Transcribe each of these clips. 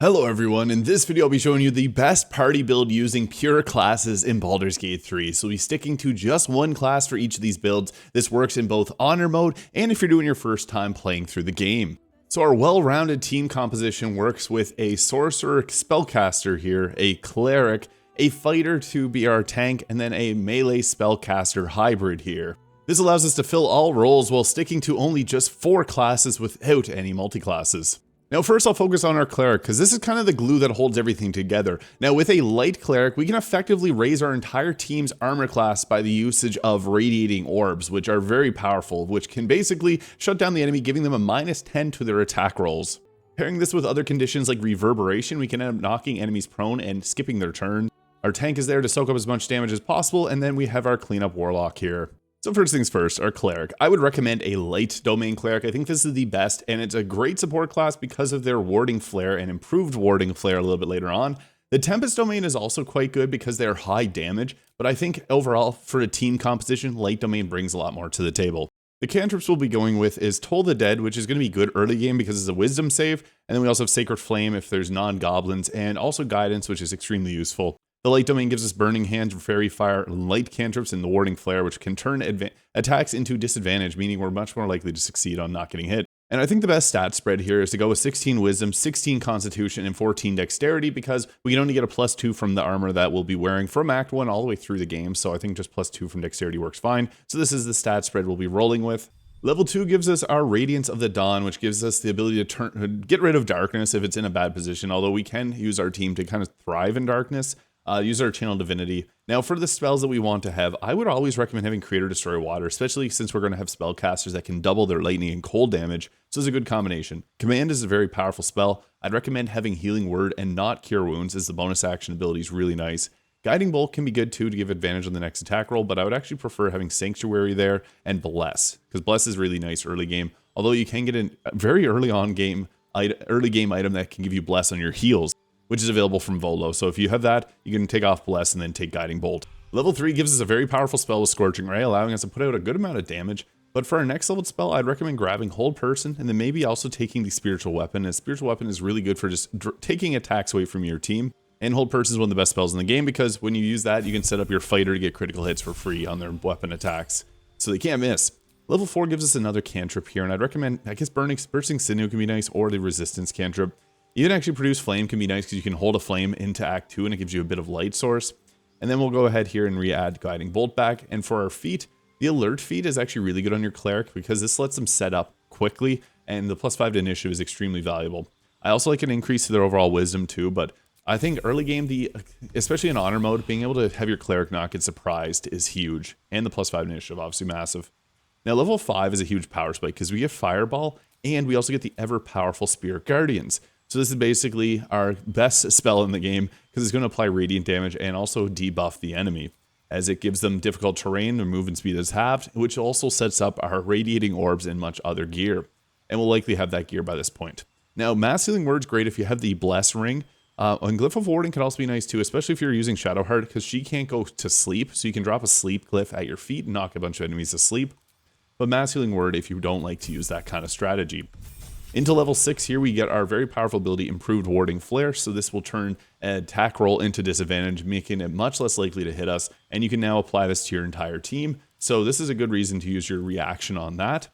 Hello everyone, in this video I'll be showing you the best party build using pure classes in Baldur's Gate 3. So we'll be sticking to just one class for each of these builds. This works in both honor mode and if you're doing your first time playing through the game. So our well-rounded team composition works with a Sorcerer spellcaster here, a Cleric, a Fighter to be our tank, and then a melee spellcaster hybrid here. This allows us to fill all roles while sticking to only just 4 classes without any multi-classes. Now first I'll focus on our Cleric, because this is kind of the glue that holds everything together. Now with a light Cleric, we can effectively raise our entire team's armor class by the usage of Radiating Orbs, which are very powerful, which can basically shut down the enemy, giving them a -10 to their attack rolls. Pairing this with other conditions like Reverberation, we can end up knocking enemies prone and skipping their turn. Our tank is there to soak up as much damage as possible, and then we have our cleanup Warlock here. So first things first, our Cleric. I would recommend a light domain Cleric. I think this is the best, and it's a great support class because of their warding flare and improved warding flare a little bit later on. The Tempest domain is also quite good because they're high damage, but I think overall for a team composition, light domain brings a lot more to the table. The cantrips we'll be going with is Toll the Dead, which is going to be good early game because it's a wisdom save, and then we also have Sacred Flame if there's non-goblins, and also Guidance, which is extremely useful. The light domain gives us Burning Hands, Fairy Fire, light cantrips, and the Warding Flare, which can turn attacks into disadvantage, meaning we're much more likely to succeed on not getting hit. And I think the best stat spread here is to go with 16 Wisdom, 16 Constitution, and 14 Dexterity, because we can only get a +2 from the armor that we'll be wearing from Act 1 all the way through the game, so I think just +2 from Dexterity works fine. So this is the stat spread we'll be rolling with. Level 2 gives us our Radiance of the Dawn, which gives us the ability to get rid of darkness if it's in a bad position, although we can use our team to kind of thrive in darkness. Use our Channel Divinity. Now for the spells that we want to have, I would always recommend having Creator Destroy Water, especially since we're going to have spellcasters that can double their lightning and cold damage, so it's a good combination. Command is a very powerful spell. I'd recommend having Healing Word and not Cure Wounds, as the bonus action ability is really nice. Guiding Bolt can be good too to give advantage on the next attack roll, but I would actually prefer having Sanctuary there and Bless, because Bless is really nice early game, although you can get a very early game item that can give you Bless on your heals, which is available from Volo. So if you have that, you can take off Bless and then take Guiding Bolt. Level 3 gives us a very powerful spell with Scorching Ray, allowing us to put out a good amount of damage. But for our next level spell, I'd recommend grabbing Hold Person and then maybe also taking the Spiritual Weapon. A Spiritual Weapon is really good for just taking attacks away from your team. And Hold Person is one of the best spells in the game because when you use that, you can set up your fighter to get critical hits for free on their weapon attacks. So they can't miss. Level 4 gives us another cantrip here, and I'd recommend, I guess, Bursting Sinew can be nice, or the Resistance cantrip. Even actually Produce Flame can be nice because you can hold a flame into Act 2 and it gives you a bit of light source. And then we'll go ahead here and re-add Guiding Bolt back. And for our feat, the Alert feat is actually really good on your Cleric because this lets them set up quickly, and the +5 to Initiative is extremely valuable. I also like an increase to their overall Wisdom too, but I think early game, especially in Honor mode, being able to have your Cleric not get surprised is huge. And the +5 Initiative, obviously massive. Now level 5 is a huge power spike because we get Fireball, and we also get the ever-powerful Spirit Guardians. So this is basically our best spell in the game because it's going to apply radiant damage and also debuff the enemy, as it gives them difficult terrain, their movement speed is halved, which also sets up our Radiating Orbs and much other gear. And we'll likely have that gear by this point. Now, Mass Healing Word's great if you have the Bless Ring. And Glyph of Warding can also be nice too, especially if you're using Shadowheart, because she can't go to sleep, so you can drop a sleep glyph at your feet and knock a bunch of enemies to sleep. But Mass Healing Word if you don't like to use that kind of strategy. Into level 6 here, we get our very powerful ability, Improved Warding Flare, so this will turn an attack roll into disadvantage, making it much less likely to hit us, and you can now apply this to your entire team, so this is a good reason to use your reaction on that.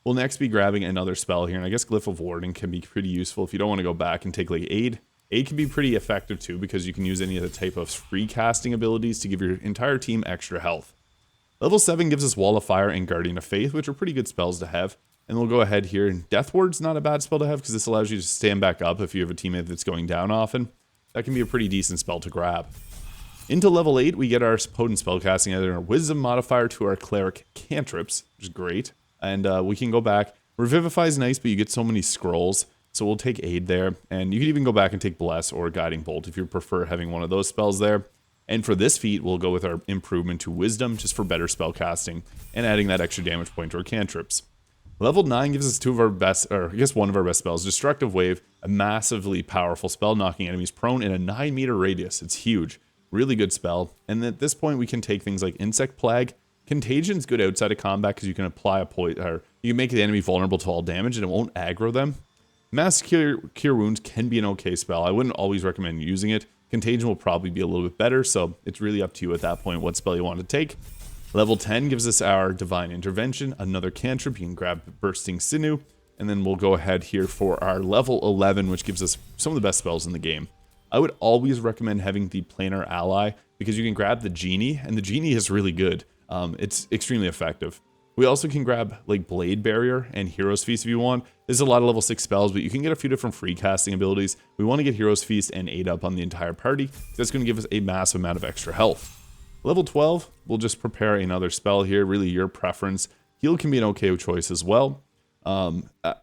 We'll next be grabbing another spell here, and I guess Glyph of Warding can be pretty useful if you don't want to go back and take like Aid. Aid can be pretty effective too, because you can use any of the type of free casting abilities to give your entire team extra health. Level 7 gives us Wall of Fire and Guardian of Faith, which are pretty good spells to have. And we'll go ahead here, and Death Ward's not a bad spell to have because this allows you to stand back up if you have a teammate that's going down often. That can be a pretty decent spell to grab. Into level 8, we get our potent spellcasting, adding our Wisdom modifier to our Cleric cantrips, which is great. And we can go back. Revivify is nice, but you get so many scrolls, so we'll take Aid there. And you can even go back and take Bless or Guiding Bolt if you prefer having one of those spells there. And for this feat, we'll go with our improvement to Wisdom just for better spellcasting and adding that extra damage point to our cantrips. Level 9 gives us two of our best, or I guess one of our best spells, Destructive Wave, a massively powerful spell, knocking enemies prone in a 9-meter radius. It's huge. Really good spell. And at this point, we can take things like Insect Plague. Contagion's good outside of combat because you can apply a poison, or you can make the enemy vulnerable to all damage and it won't aggro them. Mass Cure Wounds can be an okay spell. I wouldn't always recommend using it. Contagion will probably be a little bit better, so it's really up to you at that point what spell you want to take. Level 10 gives us our Divine Intervention, another cantrip. You can grab Bursting Sinew, and then we'll go ahead here for our level 11, which gives us some of the best spells in the game. I would always recommend having the Planar Ally because you can grab the Genie, and the Genie is really good. It's extremely effective. We also can grab like Blade Barrier and Hero's Feast if you want. There's a lot of level 6 spells, but you can get a few different free casting abilities. We want to get Hero's Feast and 8 up on the entire party. That's going to give us a massive amount of extra health. Level 12, we'll just prepare another spell here, really your preference. Heal can be an okay choice as well.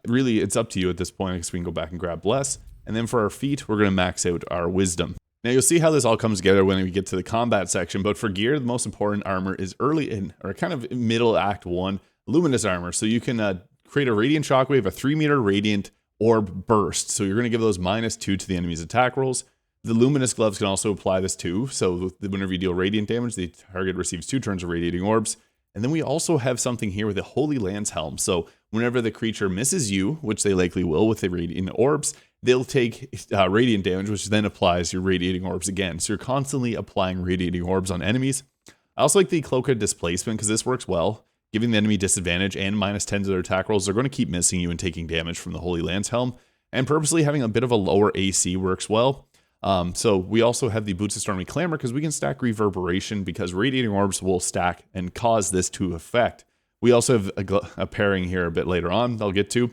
Really, it's up to you at this point. I guess we can go back and grab Bless. And then for our feat, we're going to max out our Wisdom. Now you'll see how this all comes together when we get to the combat section, but for gear, the most important armor is early in, or kind of middle Act 1, Luminous Armor. So you can create a Radiant Shockwave, a 3-meter Radiant Orb Burst. So you're going to give those -2 to the enemy's attack rolls. The Luminous Gloves can also apply this too. So whenever you deal Radiant damage, the target receives 2 turns of Radiating Orbs. And then we also have something here with a Holy Lance Helm. So whenever the creature misses you, which they likely will with the Radiant Orbs, they'll take Radiant damage, which then applies your Radiating Orbs again. So you're constantly applying Radiating Orbs on enemies. I also like the Cloak of Displacement because this works well. Giving the enemy disadvantage and -10 to their attack rolls, they're going to keep missing you and taking damage from the Holy Lance Helm. And purposely having a bit of a lower AC works well. So we also have the Boots of Stormy Clamor because we can stack Reverberation because Radiating Orbs will stack and cause this to affect. We also have a pairing here a bit later on I'll get to.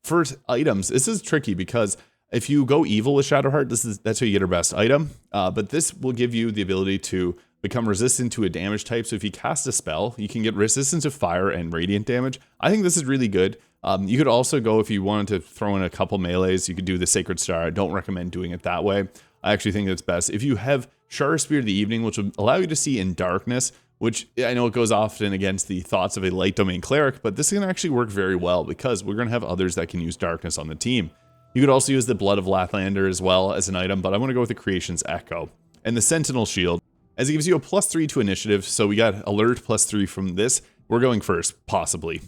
For items, this is tricky because if you go evil with Shadowheart, that's how you get our best item. But this will give you the ability to become resistant to a damage type. So if you cast a spell, you can get resistance to fire and radiant damage. I think this is really good. You could also go, if you wanted to throw in a couple melees, you could do the Sacred Star. I don't recommend doing it that way. I actually think it's best if you have Shard Spear of the Evening, which will allow you to see in darkness, which I know it goes often against the thoughts of a light domain cleric, but this can actually work very well because we're going to have others that can use darkness on the team. You could also use the Blood of Lathlander as well as an item, but I'm going to go with the Creation's Echo. And the Sentinel Shield, as it gives you a +3 to initiative, so we got alert +3 from this. We're going first, possibly.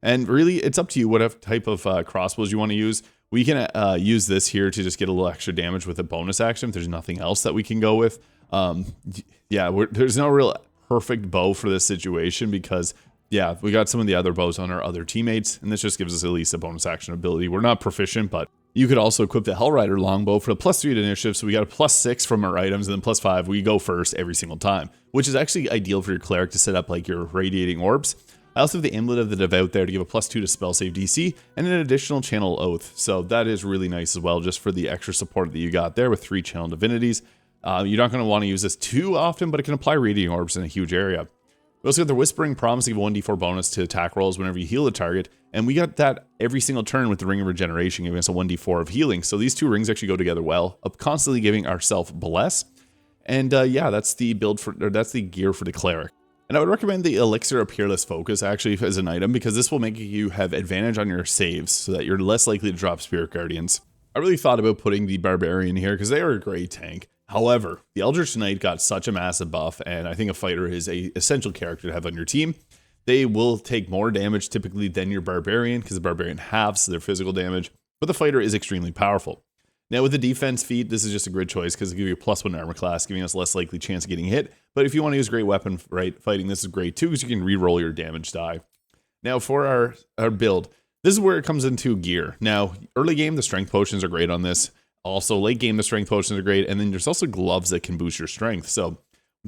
And really, it's up to you what type of crossbows you want to use. We can use this here to just get a little extra damage with a bonus action if there's nothing else that we can go with. Yeah, there's no real perfect bow for this situation because, yeah, we got some of the other bows on our other teammates, and this just gives us at least a bonus action ability. We're not proficient, but you could also equip the Hellrider longbow for a +3 to initiative, so we got a +6 from our items, and then +5, we go first every single time, which is actually ideal for your cleric to set up like your Radiating Orbs. I also have the Amulet of the Devout there to give a +2 to spell save DC, and an additional Channel Oath, so that is really nice as well, just for the extra support that you got there with 3 Channel Divinities. You're not going to want to use this too often, but it can apply Radiating Orbs in a huge area. We also got the Whispering Promise to give a 1d4 bonus to attack rolls whenever you heal a target, and we got that every single turn with the Ring of Regeneration, giving us a 1d4 of healing. So these two rings actually go together well, constantly giving ourselves Bless. And yeah, that's the that's the gear for the Cleric. And I would recommend the Elixir of Peerless Focus actually as an item because this will make you have advantage on your saves so that you're less likely to drop Spirit Guardians. I really thought about putting the Barbarian here because they are a great tank. However, the Eldritch Knight got such a massive buff, and I think a fighter is an essential character to have on your team. They will take more damage typically than your Barbarian, because the Barbarian halves their physical damage, but the fighter is extremely powerful. Now with the defense feat, this is just a good choice because it'll give you a +1 armor class, giving us less likely chance of getting hit. But if you want to use great weapon fighting, this is great too, because you can re-roll your damage die. Now for our build, this is where it comes into gear. Now, early game, the strength potions are great on this. Also, late game, the strength potions are great, and then there's also gloves that can boost your strength. So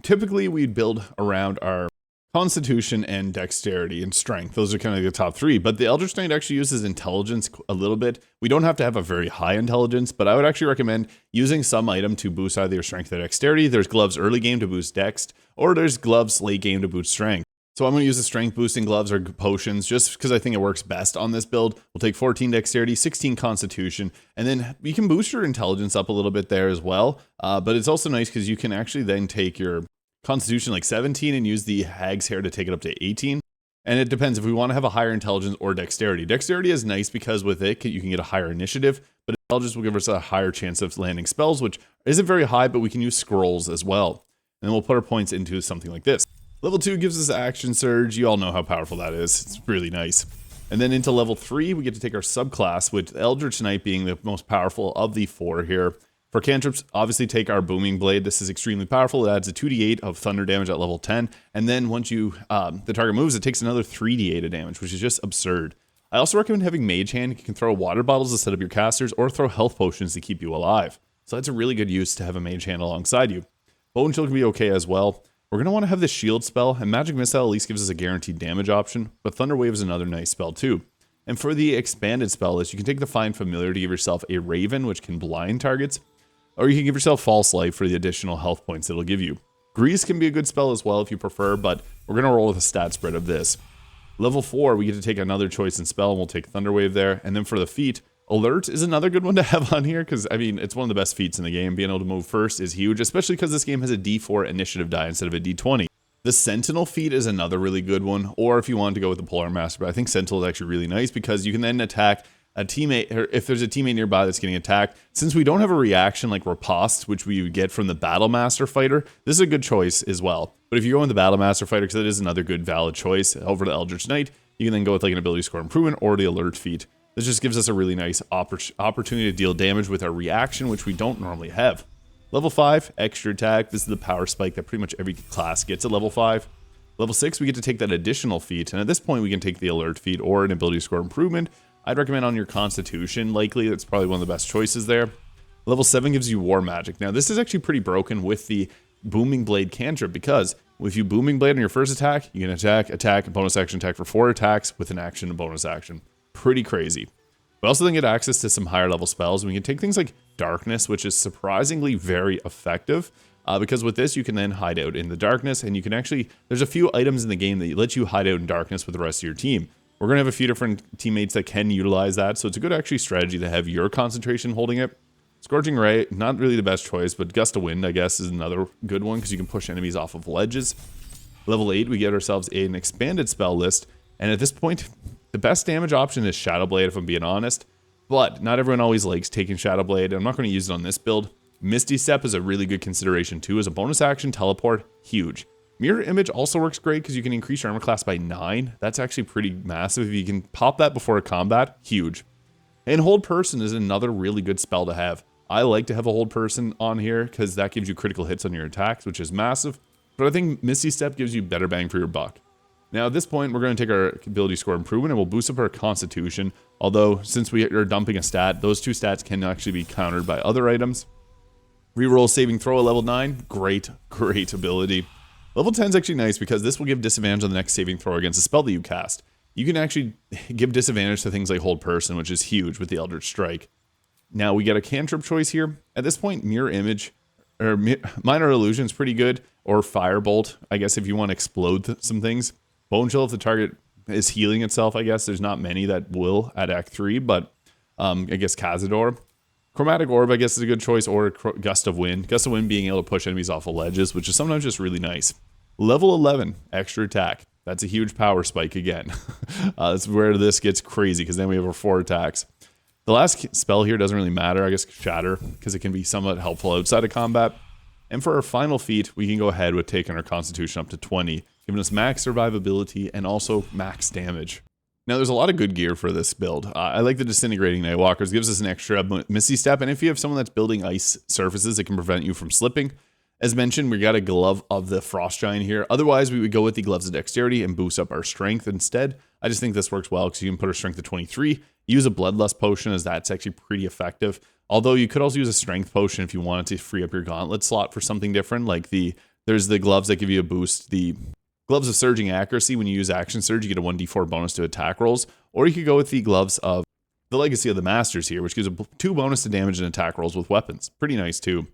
typically we'd build around our Constitution and Dexterity and Strength. Those are kind of the top 3, but the Eldritch Knight actually uses Intelligence a little bit. We don't have to have a very high Intelligence, but I would actually recommend using some item to boost either your Strength or Dexterity. There's gloves early game to boost Dex, or there's gloves late game to boost Strength. So I'm going to use the strength boosting gloves or potions just because I think it works best on this build. We'll take 14 dexterity, 16 constitution, and then you can boost your intelligence up a little bit there as well. But it's also nice because you can actually then take your constitution like 17 and use the hag's hair to take it up to 18. And it depends if we want to have a higher intelligence or dexterity. Dexterity is nice because with it, you can get a higher initiative, but intelligence will give us a higher chance of landing spells, which isn't very high, but we can use scrolls as well. And then we'll put our points into something like this. Level 2 gives us Action Surge. You all know how powerful that is. It's really nice. And then into level 3, we get to take our subclass, with Eldritch Knight being the most powerful of the 4 here. For cantrips, obviously take our Booming Blade. This is extremely powerful. It adds a 2d8 of thunder damage at level 10. And then once the target moves, it takes another 3d8 of damage, which is just absurd. I also recommend having Mage Hand. You can throw water bottles to set up your casters, or throw health potions to keep you alive. So that's a really good use to have a Mage Hand alongside you. Bone Chill can be okay as well. We're going to want to have the shield spell, and Magic Missile at least gives us a guaranteed damage option, but Thunder Wave is another nice spell too. And for the expanded spell list, you can take the Find Familiar to give yourself a Raven, which can blind targets, or you can give yourself False Light for the additional health points it'll give you. Grease can be a good spell as well if you prefer, but we're going to roll with a stat spread of this. Level 4, we get to take another choice in spell, and we'll take Thunder Wave there. And then for the feat, Alert is another good one to have on here, because, I mean, it's one of the best feats in the game. Being able to move first is huge, especially because this game has a D4 initiative die instead of a D20. The Sentinel feat is another really good one, or if you want to go with the Polar Master, but I think Sentinel is actually really nice, because you can then attack a teammate, or if there's a teammate nearby that's getting attacked. Since we don't have a reaction like Riposte, which we would get from the Battle Master fighter, this is a good choice as well. But if you go with the Battle Master fighter, because it is another good valid choice, over to Eldritch Knight, you can then go with like an ability score improvement or the Alert feat. This just gives us a really nice opportunity to deal damage with our reaction, which we don't normally have. Level 5, Extra Attack. This is the power spike that pretty much every class gets at level 5. Level 6, we get to take that additional feat, and at this point we can take the Alert feat or an ability score improvement. I'd recommend on your Constitution, likely. That's probably one of the best choices there. Level 7 gives you War Magic. Now this is actually pretty broken with the Booming Blade cantrip, because if you Booming Blade on your first attack, you can attack, and bonus action attack for 4 attacks with an action and bonus action. Pretty crazy. We also then get access to some higher level spells. We can take things like Darkness, which is surprisingly very effective, because with this you can then hide out in the darkness, and you can actually, there's a few items in the game that let you hide out in darkness with the rest of your team. We're going to have a few different teammates that can utilize that, so it's a good actually strategy to have your concentration holding it. Scorching Ray, not really the best choice, but Gust of Wind, I guess, is another good one, because you can push enemies off of ledges. Level 8, we get ourselves an expanded spell list, and at this point, the best damage option is Shadow Blade, if I'm being honest, but not everyone always likes taking Shadow Blade. I'm not going to use it on this build. Misty Step is a really good consideration too. As a bonus action, teleport, huge. Mirror Image also works great because you can increase your armor class by 9. That's actually pretty massive. If you can pop that before a combat, huge. And Hold Person is another really good spell to have. I like to have a Hold Person on here because that gives you critical hits on your attacks, which is massive. But I think Misty Step gives you better bang for your buck. Now at this point, we're going to take our ability score improvement and we'll boost up our Constitution. Although, since we are dumping a stat, those 2 stats can actually be countered by other items. Reroll Saving Throw at level 9, great ability. Level 10 is actually nice because this will give disadvantage on the next saving throw against a spell that you cast. You can actually give disadvantage to things like Hold Person, which is huge with the Eldritch Strike. Now we get a cantrip choice here. At this point, Mirror Image, or Minor Illusion is pretty good, or Firebolt, I guess if you want to explode some things. Bone Chill if the target is healing itself, I guess. There's not many that will at Act 3, but I guess Cazador. Chromatic Orb, I guess, is a good choice, or Gust of Wind. Gust of Wind being able to push enemies off of ledges, which is sometimes just really nice. Level 11, Extra Attack. That's a huge power spike again. That's where this gets crazy, because then we have our 4 attacks. The last spell here doesn't really matter, I guess Shatter, because it can be somewhat helpful outside of combat. And for our final feat, we can go ahead with taking our Constitution up to 20, giving us max survivability and also max damage. Now, there's a lot of good gear for this build. I like the Disintegrating Nightwalkers. Gives us an extra Misty Step, and if you have someone that's building ice surfaces, it can prevent you from slipping. As mentioned, we got a Glove of the Frost Giant here. Otherwise, we would go with the Gloves of Dexterity and boost up our Strength instead. I just think this works well because you can put our Strength to 23. Use a Bloodlust Potion, as that's actually pretty effective. Although you could also use a Strength Potion if you wanted to free up your Gauntlet slot for something different. Like there's the Gloves that give you a boost. The Gloves of Surging Accuracy, when you use Action Surge, you get a 1d4 bonus to attack rolls. Or you could go with the Gloves of the Legacy of the Masters here, which gives a 2 bonus to damage and attack rolls with weapons. Pretty nice too.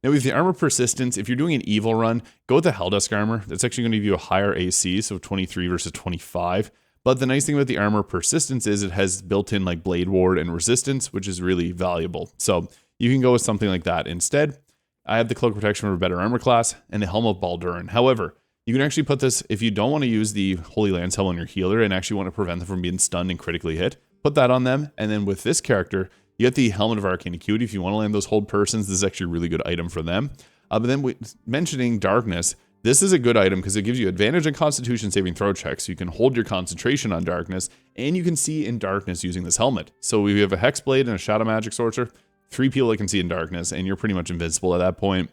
Now with the Armor Persistence, if you're doing an evil run, go with the Helldusk Armor. That's actually going to give you a higher AC, so 23 versus 25. But the nice thing about the Armor Persistence is it has built-in like Blade Ward and Resistance, which is really valuable. So you can go with something like that instead. I have the Cloak Protection for a better armor class and the Helm of Baldur. However, you can actually put this, if you don't want to use the Holy Lance Helm on your healer and actually want to prevent them from being stunned and critically hit, put that on them. And then with this character, you get the Helmet of Arcane Acuity. If you want to land those Hold Persons, this is actually a really good item for them. But then mentioning Darkness, this is a good item because it gives you advantage on Constitution saving throw checks. So you can hold your concentration on Darkness, and you can see in darkness using this helmet. So we have a Hexblade and a Shadow Magic Sorcerer, 3 people that can see in darkness, and you're pretty much invincible at that point.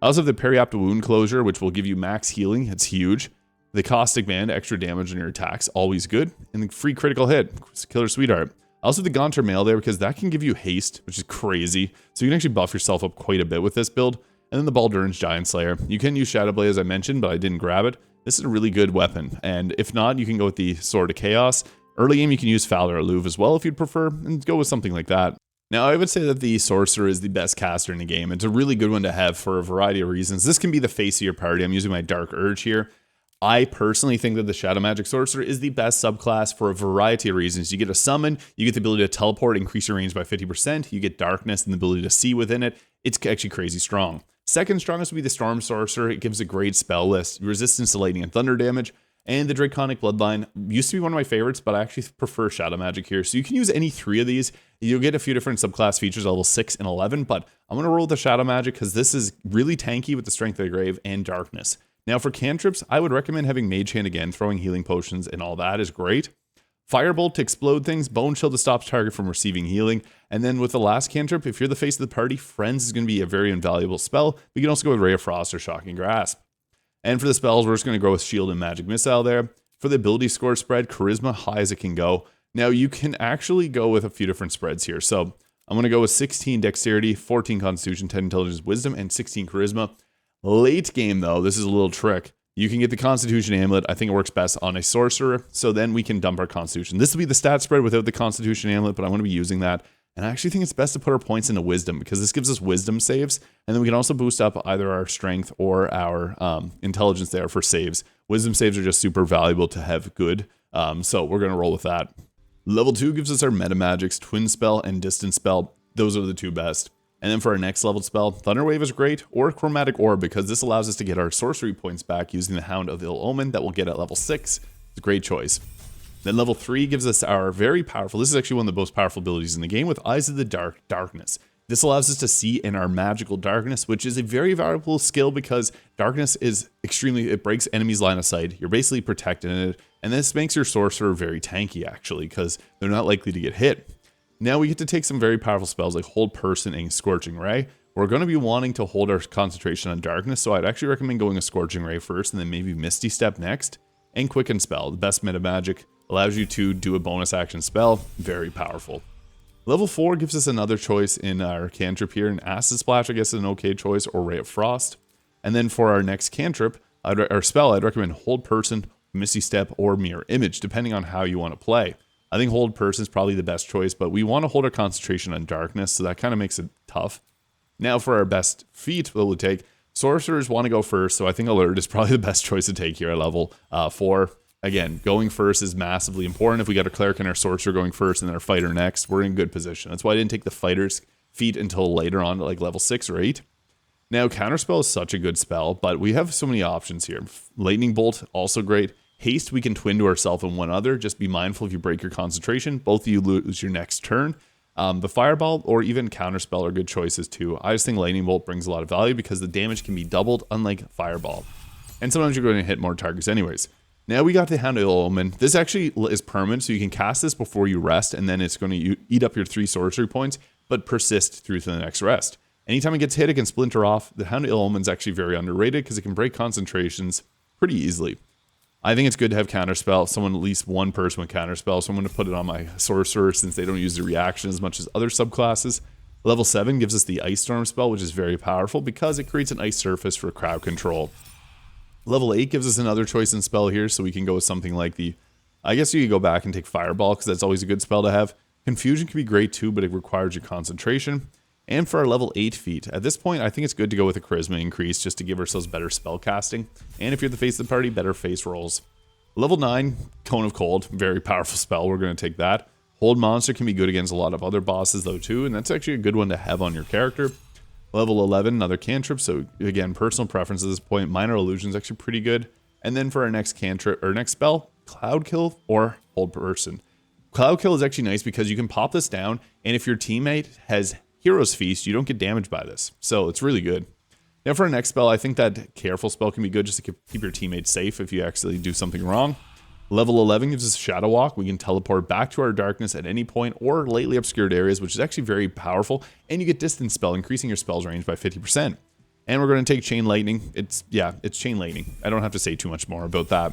I also have the Periapta Wound Closure, which will give you max healing. It's huge. The Caustic Band, extra damage on your attacks, always good. And the free critical hit, Killer Sweetheart. I also have the Gaunter Mail there because that can give you haste, which is crazy. So you can actually buff yourself up quite a bit with this build. And then the Baldur's Giant Slayer. You can use Shadow Blade as I mentioned, but I didn't grab it. This is a really good weapon. And if not, you can go with the Sword of Chaos. Early game, you can use Fowler or Louvre as well if you'd prefer, and go with something like that. Now, I would say that the Sorcerer is the best caster in the game. It's a really good one to have for a variety of reasons. This can be the face of your party. I'm using my Dark Urge here. I personally think that the Shadow Magic Sorcerer is the best subclass for a variety of reasons. You get a summon, you get the ability to teleport, increase your range by 50%, you get darkness and the ability to see within it. It's actually crazy strong. Second strongest would be the Storm Sorcerer. It gives a great spell list, resistance to lightning and thunder damage, and the Draconic Bloodline used to be one of my favorites, but I actually prefer Shadow Magic here. So you can use any 3 of these. You'll get a few different subclass features, level 6 and 11, but I'm going to roll with the Shadow Magic because this is really tanky with the Strength of the Grave and Darkness. Now for cantrips, I would recommend having Mage Hand again, throwing healing potions and all that is great. Firebolt to explode things, Bone Chill to stop target from receiving healing, and then with the last cantrip, if you're the face of the party, Friends is going to be a very invaluable spell. You can also go with Ray of Frost or Shocking Grasp. And for the spells, we're just going to go with Shield and Magic Missile there. For the ability score spread, Charisma, high as it can go. Now you can actually go with a few different spreads here. So I'm going to go with 16 Dexterity, 14 Constitution, 10 Intelligence, Wisdom, and 16 Charisma. Late game though, this is a little trick. You can get the Constitution Amulet. I think it works best on a Sorcerer. So then we can dump our Constitution. This will be the stat spread without the Constitution Amulet, but I want to be using that. And I actually think it's best to put our points into Wisdom because this gives us Wisdom saves. And then we can also boost up either our Strength or our Intelligence there for saves. Wisdom saves are just super valuable to have good. So we're going to roll with that. Level 2 gives us our Meta Magics, Twin Spell and Distance Spell. Those are the 2 best. And then for our next level spell, Thunder Wave is great, or Chromatic Orb, because this allows us to get our sorcery points back using the Hound of Ill Omen that we'll get at level 6. It's a great choice. Then level 3 gives us our very powerful, this is actually one of the most powerful abilities in the game, with Eyes of the Dark, Darkness. This allows us to see in our magical darkness, which is a very valuable skill because darkness is extremely, it breaks enemies' line of sight. You're basically protected in it. And this makes your sorcerer very tanky actually, because they're not likely to get hit. Now we get to take some very powerful spells like Hold Person and Scorching Ray. We're going to be wanting to hold our concentration on darkness, so I'd actually recommend going a Scorching Ray first and then maybe Misty Step next. And Quicken Spell, the best meta magic, allows you to do a bonus action spell, very powerful. Level 4 gives us another choice in our cantrip here, and Acid Splash I guess is an okay choice, or Ray of Frost. And then for our next cantrip, or spell, I'd recommend Hold Person, Misty Step, or Mirror Image, depending on how you want to play. I think Hold Person is probably the best choice, but we want to hold our concentration on darkness, so that kind of makes it tough. Now for our best feat that we'll take, Sorcerers want to go first, so I think Alert is probably the best choice to take here at level 4. Again, going first is massively important. If we got a Cleric and our Sorcerer going first and then our Fighter next, we're in good position. That's why I didn't take the Fighter's feat until later on, like level 6 or 8. Now, Counterspell is such a good spell, but we have so many options here. Lightning Bolt, also great. Haste, we can twin to ourselves and one other. Just be mindful if you break your concentration. Both of you lose your next turn. The Fireball or even Counterspell are good choices too. I just think Lightning Bolt brings a lot of value because the damage can be doubled, unlike Fireball. And sometimes you're going to hit more targets anyways. Now we got the Hound of Ill Omen. This actually is permanent, so you can cast this before you rest, and then it's going to eat up your 3 sorcery points, but persist through to the next rest. Anytime it gets hit, it can splinter off. The Hound of Ill Omen is actually very underrated because it can break concentrations pretty easily. I think it's good to have Counterspell, someone, at least one person with Counterspell, so I'm going to put it on my Sorcerer since they don't use the reaction as much as other subclasses. Level 7 gives us the Ice Storm spell, which is very powerful because it creates an ice surface for crowd control. Level 8 gives us another choice in spell here, so we can go with something like the, I guess you could go back and take Fireball because that's always a good spell to have. Confusion can be great too, but it requires your concentration. And for our level 8 feat, at this point, I think it's good to go with a Charisma increase just to give ourselves better spell casting. And if you're the face of the party, better face rolls. Level 9, Cone of Cold, very powerful spell. We're going to take that. Hold Monster can be good against a lot of other bosses though too, and that's actually a good one to have on your character. Level 11, another cantrip, so again, personal preference at this point. Minor Illusion is actually pretty good. And then for our next cantrip, or next spell, Cloud Kill or Hold Person. Cloud Kill is actually nice because you can pop this down, and if your teammate has Hero's Feast, you don't get damaged by this. So it's really good. Now for our next spell, I think that Careful spell can be good just to keep your teammates safe if you actually do something wrong. Level 11 gives us Shadow Walk. We can teleport back to our darkness at any point or lightly obscured areas, which is actually very powerful. And you get Distance Spell, increasing your spell's range by 50%. And we're going to take Chain Lightning. It's Chain Lightning. I don't have to say too much more about that.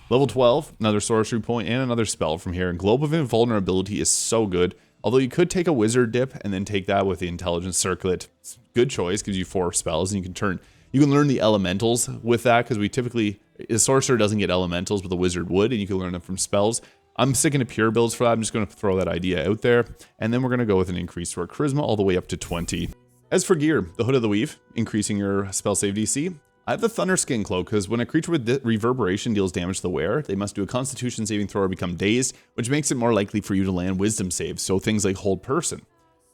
Level 12, another sorcery point and another spell from here. And Globe of Invulnerability is so good. Although you could take a Wizard dip and then take that with the Intelligence Circlet. It's a good choice, gives you 4 spells, and you can learn the elementals with that, because we typically, a sorcerer doesn't get elementals, but the wizard would, and you can learn them from spells. I'm sticking to pure builds for that. I'm just going to throw that idea out there. And then we're going to go with an increase to our charisma all the way up to 20. As for gear, the Hood of the Weave, increasing your spell save DC. I have the Thunder Skin Cloak, because when a creature with reverberation deals damage to the wearer, they must do a Constitution saving throw or become dazed, which makes it more likely for you to land wisdom saves, so things like Hold Person.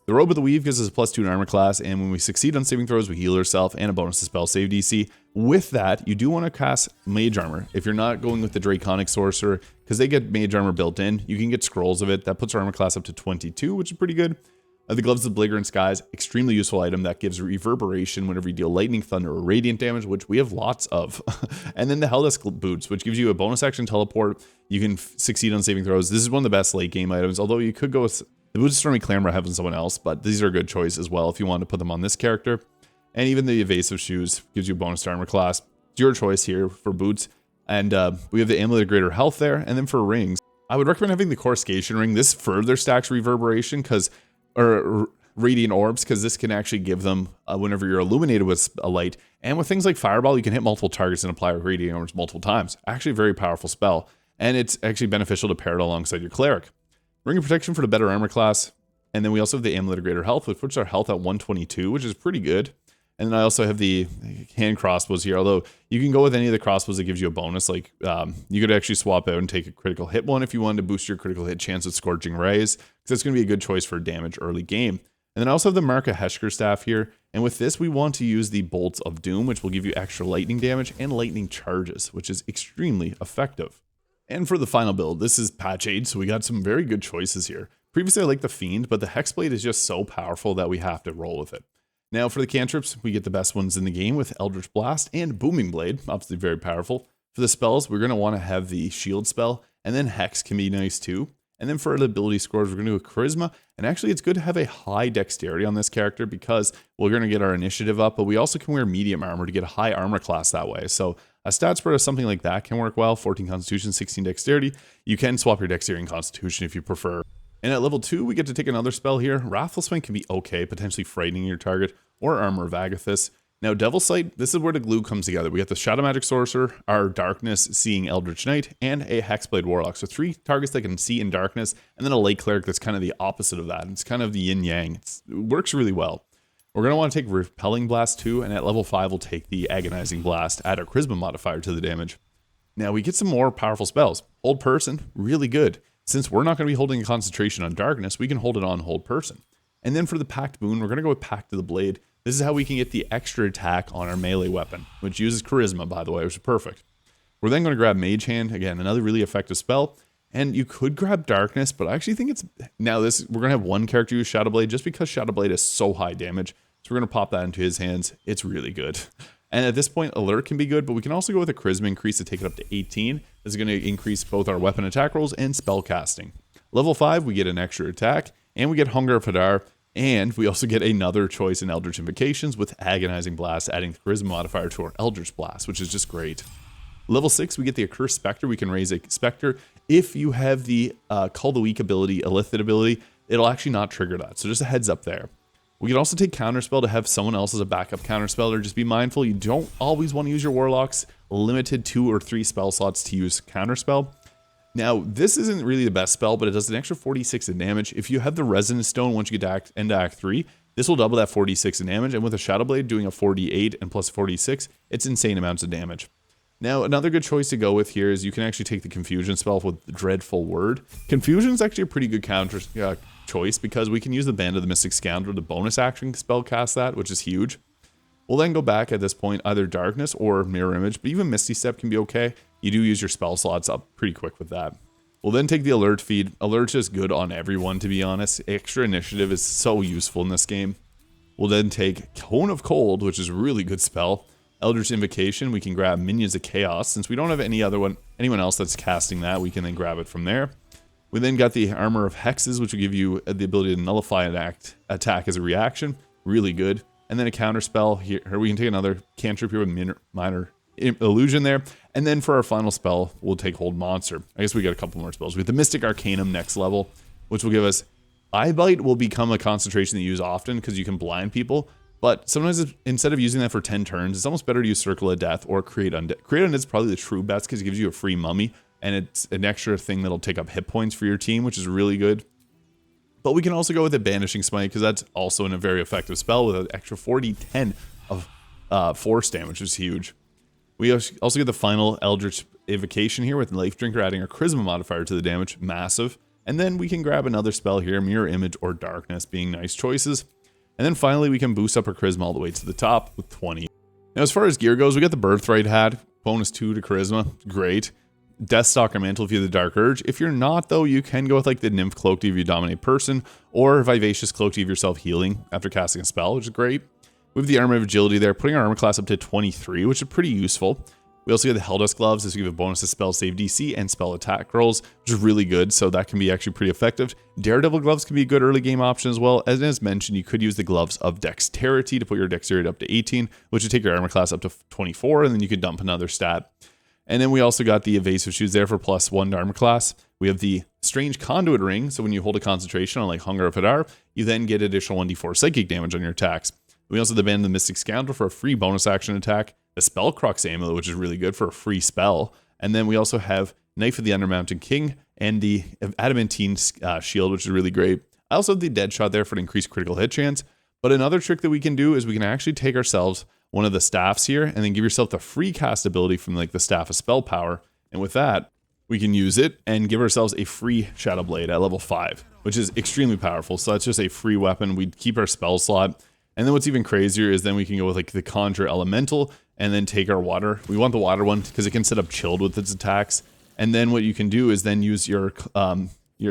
The Robe of the Weave gives us a +2 in armor class, and when we succeed on saving throws, we heal ourselves and a bonus to spell save DC. With that, you do want to cast Mage Armor. If you're not going with the Draconic Sorcerer, because they get Mage Armor built in, you can get scrolls of it. That puts our armor class up to 22, which is pretty good. The Gloves of Blighter and Skies, extremely useful item that gives reverberation whenever you deal lightning, thunder, or radiant damage, which we have lots of. And then the Hellisk Boots, which gives you a bonus action teleport. You can succeed on saving throws. This is one of the best late game items, although you could go with the Boots of Stormy Clamor having someone else, but these are a good choice as well if you want to put them on this character. And even the Evasive Shoes gives you a bonus to armor class. It's your choice here for boots. And we have the Amulet of Greater Health there. And then for rings, I would recommend having the Coruscation Ring. This further stacks reverberation, or radiant orbs, because this can actually give them whenever you're illuminated with a light. And with things like Fireball, you can hit multiple targets and apply radiant orbs multiple times. Actually a very powerful spell. And it's actually beneficial to pair it alongside your Cleric. Ring of Protection for the better armor class. And then we also have the Amulet of Greater Health, which puts our health at 122, which is pretty good. And then I also have the hand crossbows here, although you can go with any of the crossbows that gives you a bonus. Like you could actually swap out and take a critical hit one if you wanted to boost your critical hit chance with Scorching Rays, because that's going to be a good choice for damage early game. And then I also have the Mark of Heshker staff here. And with this, we want to use the Bolts of Doom, which will give you extra lightning damage and lightning charges, which is extremely effective. And for the final build, this is patch 8, so we got some very good choices here. Previously, I liked the Fiend, but the Hexblade is just so powerful that we have to roll with it. Now, for the cantrips, we get the best ones in the game with Eldritch Blast and Booming Blade, obviously very powerful. For the spells, we're going to want to have the Shield spell, and then Hex can be nice too. And then for the ability scores, we're going to do a Charisma, and actually it's good to have a high Dexterity on this character because we're going to get our initiative up, but we also can wear medium armor to get a high armor class that way. So a stat spread of something like that can work well. 14 Constitution, 16 Dexterity. You can swap your Dexterity and Constitution if you prefer. And at level 2, we get to take another spell here. Wrathful Smite can be okay, potentially frightening your target, or Armor of Agathis. Now, Devil's Sight, this is where the glue comes together. We got the Shadow Magic Sorcerer, our Darkness Seeing Eldritch Knight, and a Hexblade Warlock. So 3 targets that can see in darkness, and then a Light Cleric that's kind of the opposite of that. It's kind of the yin-yang. It works really well. We're going to want to take Repelling Blast too, and at level 5, we'll take the Agonizing Blast, add our Charisma modifier to the damage. Now, we get some more powerful spells. Hold Person, really good. Since we're not going to be holding a concentration on darkness, we can hold it on Hold Person. And then for the Pact Boon, we're going to go with Pact of the Blade. This is how we can get the extra attack on our melee weapon, which uses Charisma, by the way, which is perfect. We're then going to grab Mage Hand, again, another really effective spell. And you could grab Darkness, but I actually think it's... Now, we're going to have one character use Shadow Blade just because Shadow Blade is so high damage. So we're going to pop that into his hands. It's really good. And at this point, Alert can be good, but we can also go with a Charisma increase to take it up to 18. This is going to increase both our weapon attack rolls and spell casting. Level 5, we get an extra attack, and we get Hunger of Hadar, and we also get another choice in Eldritch Invocations with Agonizing Blast, adding the Charisma modifier to our Eldritch Blast, which is just great. Level 6, we get the Accursed Spectre. We can raise a Spectre. If you have the Call the Weak ability, Illithid ability, it'll actually not trigger that, so just a heads up there. We can also take Counterspell to have someone else as a backup Counterspell, or just be mindful you don't always want to use your Warlocks, limited 2 or 3 spell slots to use Counterspell. Now, this isn't really the best spell, but it does an extra 46 in damage. If you have the Resonance Stone once you get to end Act 3, this will double that 46 in damage, and with a Shadow Blade doing a 48 and plus 46, it's insane amounts of damage. Now, another good choice to go with here is you can actually take the Confusion spell with the Dreadful Word. Confusion is actually a pretty good counter choice because we can use the Band of the Mystic Scoundrel to bonus action spell cast that, which is huge. We'll then go back at this point, either Darkness or Mirror Image, but even Misty Step can be okay. You do use your spell slots up pretty quick with that. We'll then take the Alert feed. Alert's just good on everyone, to be honest. Extra Initiative is so useful in this game. We'll then take Cone of Cold, which is a really good spell. Eldritch Invocation, we can grab Minions of Chaos. Since we don't have any other one, anyone else that's casting that, we can then grab it from there. We then got the Armor of Hexes, which will give you the ability to nullify an attack as a reaction. Really good. And then a counter spell here. We can take another cantrip here with minor illusion there. And then for our final spell, we'll take Hold Monster. I guess we got a couple more spells. We have the Mystic Arcanum next level, which will give us Eye Bite will become a concentration that you use often because you can blind people. But sometimes instead of using that for 10 turns, it's almost better to use Circle of Death or Create Undead. Create Undead is probably the true best because it gives you a free mummy. And it's an extra thing that'll take up hit points for your team, which is really good. But we can also go with a Banishing Smite because that's also a very effective spell with an extra 40-10 of force damage, which is huge. We also get the final Eldritch Evocation here with Life Drinker adding our Charisma modifier to the damage, massive. And then we can grab another spell here, Mirror Image or Darkness being nice choices. And then finally we can boost up our Charisma all the way to the top with 20. Now as far as gear goes, we got the Birthright hat, bonus 2 to Charisma, great. Deathstalker Mantle if you have the Dark Urge. If you're not, though, you can go with like the Nymph Cloak to give you Dominate Person, or Vivacious Cloak to give yourself healing after casting a spell, which is great. We have the Armor of Agility there, putting our armor class up to 23, which is pretty useful. We also get the Helldusk Gloves. This will give a bonus to spell save DC and spell attack rolls, which is really good, so that can be actually pretty effective. Daredevil Gloves can be a good early game option as well. As mentioned, you could use the Gloves of Dexterity to put your Dexterity up to 18, which would take your armor class up to 24, and then you could dump another stat. And then we also got the Evasive Shoes there for +1 to armor class. We have the Strange Conduit Ring, so when you hold a concentration on like Hunger of Hadar, you then get additional 1d4 psychic damage on your attacks. We also have the Band of the Mystic Scoundrel for a free bonus action attack, the Spellcrux Amulet, which is really good for a free spell, and then we also have Knife of the Undermountain King and the Adamantine Shield, which is really great. I also have the Deadshot there for an increased critical hit chance, but another trick that we can do is we can actually take ourselves one of the staffs here and then give yourself the free cast ability from like the Staff of Spell Power, and with that we can use it and give ourselves a free Shadow Blade at level 5, which is extremely powerful. So that's just a free weapon. We keep our spell slot, and then what's even crazier is then we can go with like the Conjure Elemental and then take our water. We want the water one because it can set up chilled with its attacks, and then what you can do is then use your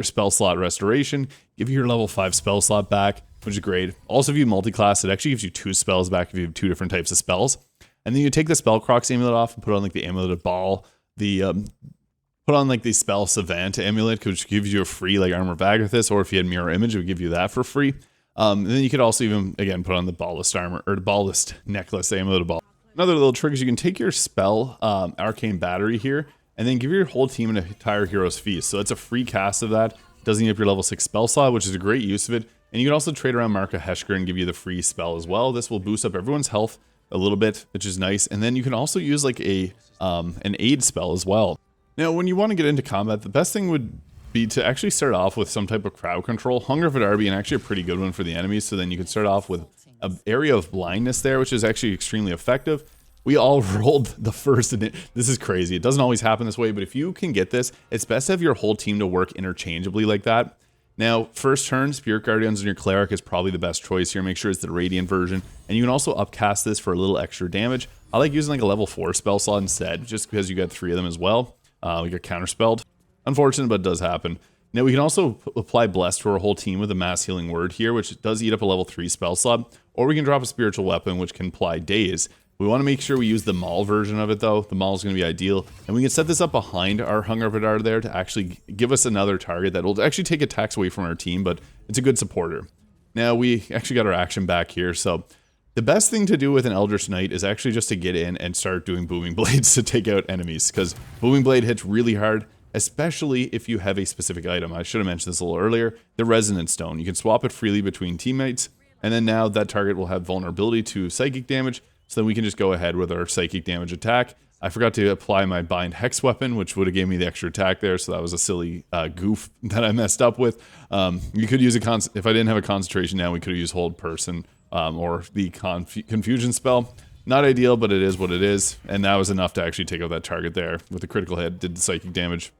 spell slot Restoration, give you your level 5 spell slot back, which is great. Also, if you multi-class, it actually gives you 2 spells back if you have 2 different types of spells. And then you take the Spellcrux Amulet off and put on like the Amulet of Baal, put on like the Spell Savant Amulet, which gives you a free like Armor of Agathis, or if you had Mirror Image, it would give you that for free. And then you could also even, again, put on the Ballist Armor, or the Ballist Necklace, Amulet of Baal. Another little trick is you can take your spell, Arcane Battery here, and then give your whole team an entire Hero's Feast. So it's a free cast of that. Doesn't eat up your level 6 spell slot, which is a great use of it. And you can also trade around Mark of Heshker and give you the free spell as well. This will boost up everyone's health a little bit, which is nice. And then you can also use like an aid spell as well. Now, when you want to get into combat, the best thing would be to actually start off with some type of crowd control. Hunger of Hadar being actually a pretty good one for the enemies. So then you can start off with an area of blindness there, which is actually extremely effective. We all rolled the first, and this is crazy. It doesn't always happen this way, but if you can get this, it's best to have your whole team to work interchangeably like that. Now, first turn, Spirit Guardians and your Cleric is probably the best choice here. Make sure it's the Radiant version. And you can also upcast this for a little extra damage. I like using like a level 4 spell slot instead, just because you got 3 of them as well. We get counterspelled. Unfortunate, but it does happen. Now, we can also apply Bless to our whole team with a Mass Healing Word here, which does eat up a level 3 spell slot. Or we can drop a Spiritual Weapon, which can apply Daze. We want to make sure we use the Maul version of it, though. The Maul is going to be ideal. And we can set this up behind our Hunger of Hadar there to actually give us another target that will actually take attacks away from our team, but it's a good supporter. Now, we actually got our action back here, so the best thing to do with an Eldritch Knight is actually just to get in and start doing Booming Blades to take out enemies, because Booming Blade hits really hard, especially if you have a specific item. I should have mentioned this a little earlier. The Resonance Stone. You can swap it freely between teammates, and then now that target will have vulnerability to psychic damage, so then we can just go ahead with our psychic damage attack. I forgot to apply my Bind Hex weapon, which would have gave me the extra attack there, so that was a silly goof that I messed up with. You could use if I didn't have a concentration now, we could have used Hold Person or the Confusion spell. Not ideal, but it is what it is, and that was enough to actually take out that target there with the critical hit, did the psychic damage.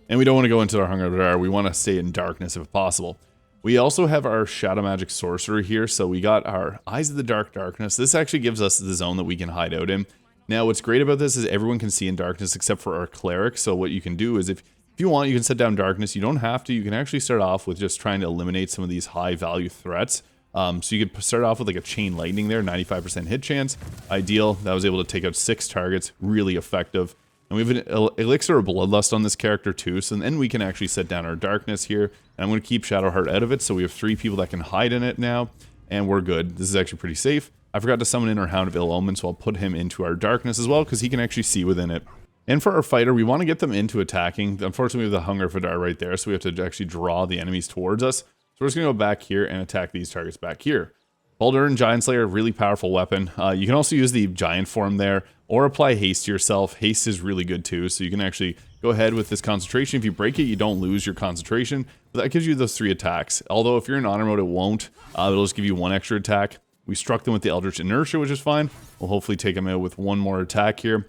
And we don't want to go into our Hunger of Hadar, we want to stay in darkness if possible. We also have our Shadow Magic Sorcerer here, so we got our Eyes of the Darkness. This actually gives us the zone that we can hide out in. Now, what's great about this is everyone can see in darkness except for our Cleric, so what you can do is if you want, you can set down darkness. You don't have to. You can actually start off with just trying to eliminate some of these high-value threats. So you could start off with like a Chain Lightning there, 95% hit chance. Ideal. That was able to take out 6 targets, really effective. And we have an Elixir of Bloodlust on this character too, so then we can actually set down our Darkness here. And I'm going to keep Shadowheart out of it, so we have 3 people that can hide in it now, and we're good. This is actually pretty safe. I forgot to summon in our Hound of Ill Omen, so I'll put him into our Darkness as well, because he can actually see within it. And for our fighter, we want to get them into attacking. Unfortunately, we have the Hunger Vidar right there, so we have to actually draw the enemies towards us. So we're just going to go back here and attack these targets back here. Baldur and Giant Slayer, really powerful weapon. You can also use the Giant form there, or apply Haste to yourself. Haste is really good too, so you can actually go ahead with this concentration. If you break it, you don't lose your concentration, but that gives you those 3 attacks. Although if you're in honor mode, it won't. It'll just give you 1 extra attack. We struck them with the Eldritch Inertia, which is fine. We'll hopefully take them out with 1 more attack here.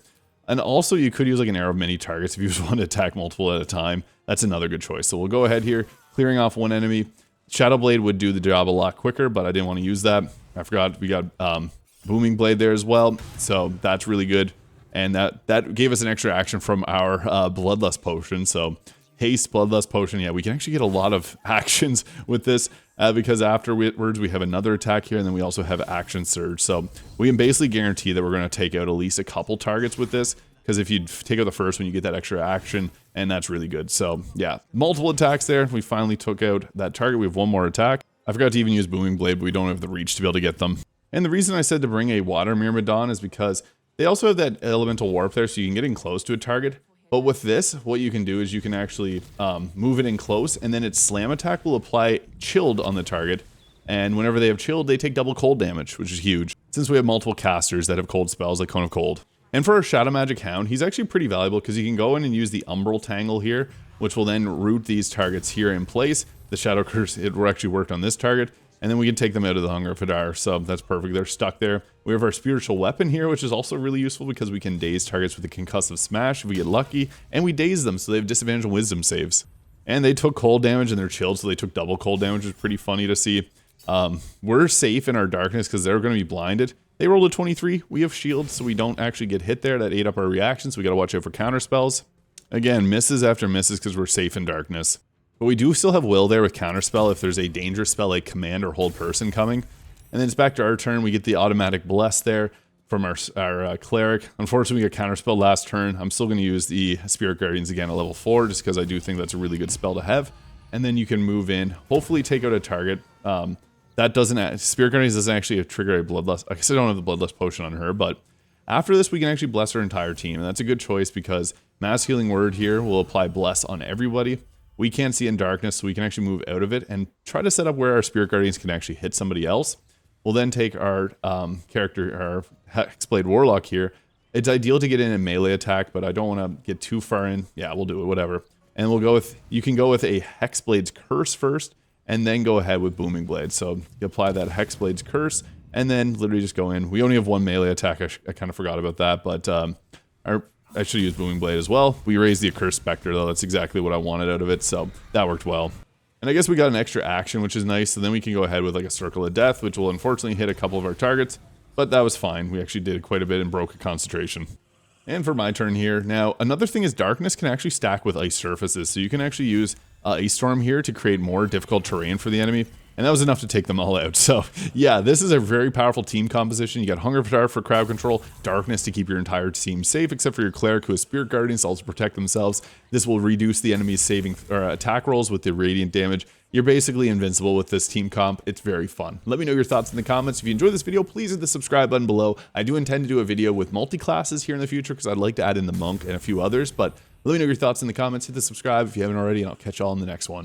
And also, you could use like an arrow of many targets if you just want to attack multiple at a time. That's another good choice. So we'll go ahead here, clearing off 1 enemy. Shadow Blade would do the job a lot quicker, but I didn't want to use that. I forgot we got Booming Blade there as well, so that's really good. And that gave us an extra action from our Bloodlust Potion. So Haste, Bloodlust Potion, yeah, we can actually get a lot of actions with this because afterwards we have another attack here, and then we also have Action Surge. So we can basically guarantee that we're going to take out at least a couple targets with this, because if you take out the first one, you get that extra action, and that's really good. So yeah, multiple attacks there. We finally took out that target. We have 1 more attack. I forgot to even use Booming Blade, but we don't have the reach to be able to get them. And the reason I said to bring a Water Myrmidon is because they also have that Elemental Warp there, so you can get in close to a target. But with this, what you can do is you can actually move it in close, and then its Slam attack will apply Chilled on the target. And whenever they have Chilled, they take double cold damage, which is huge, since we have multiple casters that have cold spells like Cone of Cold. And for our Shadow Magic Hound, he's actually pretty valuable because you can go in and use the Umbral Tangle here, which will then root these targets here in place. The Shadow Curse, it actually worked on this target, and then we can take them out of the Hunger Vidar, so that's perfect. They're stuck there. We have our Spiritual Weapon here, which is also really useful because we can daze targets with a Concussive Smash if we get lucky, and we daze them, so they have disadvantage on Wisdom saves. And they took cold damage and they're chilled, so they took double cold damage, which is pretty funny to see. We're safe in our Darkness because they're going to be blinded. They rolled a 23. We have shields, so we don't actually get hit there. That ate up our reactions, so we got to watch out for counter spells. Again, misses after misses because we're safe in Darkness. But we do still have Will there with counterspell if there's a dangerous spell like Command or Hold Person coming. And then it's back to our turn. We get the automatic Bless there from our Cleric. Unfortunately, we got counterspell last turn. I'm still going to use the Spirit Guardians again at level 4 just because I do think that's a really good spell to have. And then you can move in, hopefully take out a target. Spirit Guardians doesn't actually trigger a Bloodlust. I guess I don't have the Bloodlust Potion on her, but after this we can actually bless our entire team. And that's a good choice because Mass Healing Word here will apply Bless on everybody. We can't see in Darkness, so we can actually move out of it and try to set up where our Spirit Guardians can actually hit somebody else. We'll then take our our Hexblade Warlock here. It's ideal to get in a melee attack, but I don't want to get too far in. Yeah, we'll do it, whatever. And we'll go with, you can go with a Hexblade's Curse first, and then go ahead with Booming Blade. So you apply that Hexblade's Curse, and then literally just go in. We only have 1 melee attack. I kind of forgot about that, but I should use Booming Blade as well. We raised the Accursed Spectre, though. That's exactly what I wanted out of it, so that worked well. And I guess we got an extra action, which is nice, so then we can go ahead with like a Circle of Death, which will unfortunately hit a couple of our targets, but that was fine. We actually did quite a bit and broke a concentration. And for my turn here, now another thing is Darkness can actually stack with ice surfaces, so you can actually use Ice Storm here to create more difficult terrain for the enemy. And that was enough to take them all out. So yeah, this is a very powerful team composition. You got Hunger Vidar for crowd control, Darkness to keep your entire team safe, except for your Cleric who has Spirit Guardians to also protect themselves. This will reduce the enemy's saving or attack rolls with the radiant damage. You're basically invincible with this team comp. It's very fun. Let me know your thoughts in the comments. If you enjoyed this video, please hit the subscribe button below. I do intend to do a video with multi-classes here in the future because I'd like to add in the Monk and a few others, but let me know your thoughts in the comments. Hit the subscribe if you haven't already, and I'll catch y'all in the next one.